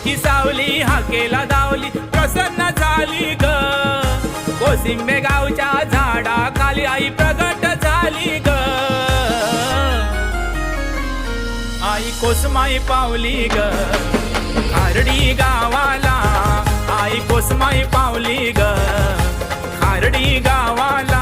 मोठी सावली हाकेला धावली प्रसन्न झाली ग कोसिंबे गावच्या झाडाखाली आई प्रगट झाली ग आई कोसमाई पावली ग खारडी गावाला आई कोसमाई पावली ग खारडी गावाला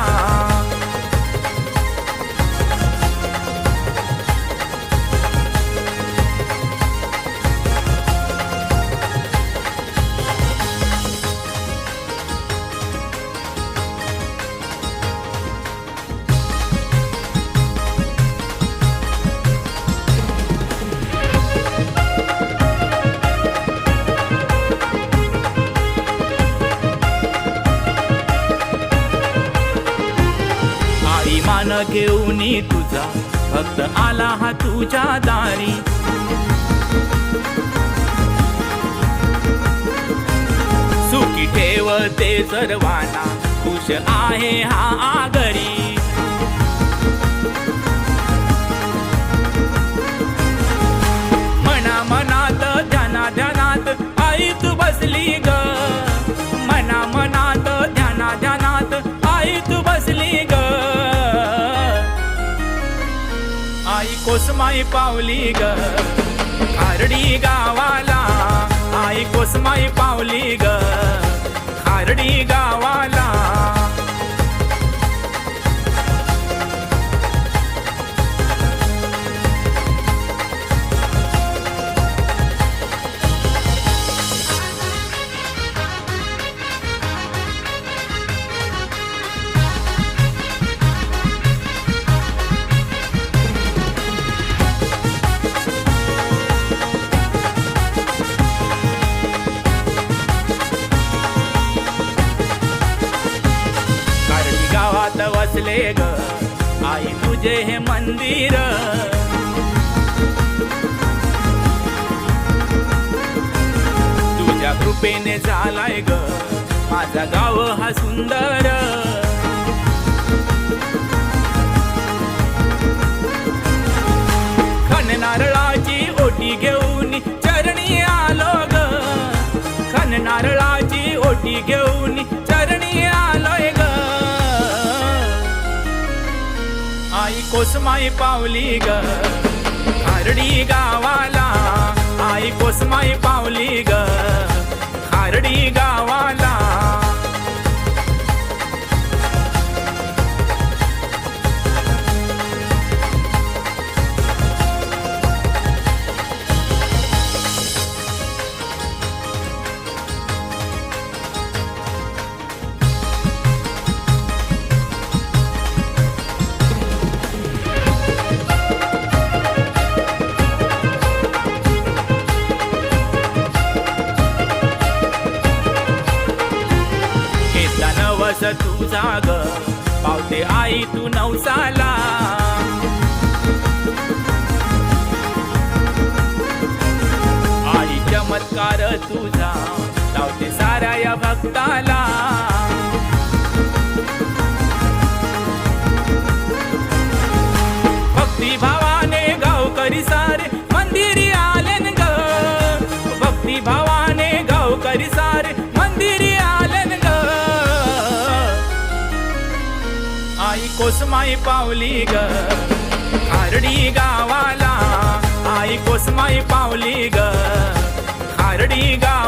मान घेऊनी तुझा भक्त आला हा तुझ्या दारी सुखी ठेवते सर्वांना खुश आहे हा आगरी मना मनात ध्याना ध्यानात आई तू बसली ग मना मनात ध्याना ध्यानात आई तू बसली ग आई कोसमाई पावली ग खारडी गावाला आई कोसमाई पावली ग खारडी गावाला वसले ग आई तुझे हे मंदिर तुझ्या कृपेने झालाय ग माझा गाव हा सुंदर खण नारळाची ओटी घेऊन चरणी आलो ग खण नारळाची ओटी घेऊन चरणी आलोय ग आई कोसमाई पावली ग खारडी गावाला आई कोसमाई पावली ग खारडी गावाला तुझा ग पावते आई तू नवसाला आई चमत्कार तुझा लावते साऱ्या या भक्ताला भक्ती भावाने गावकरी सारे मंदिरी आलेन ग भक्ती भावाने गावकरी सारे मंदिरी आलेन ग आई कोसमाई पावली ग खारडी गावाला आई कोसमाई पावली ग खारडी गावाला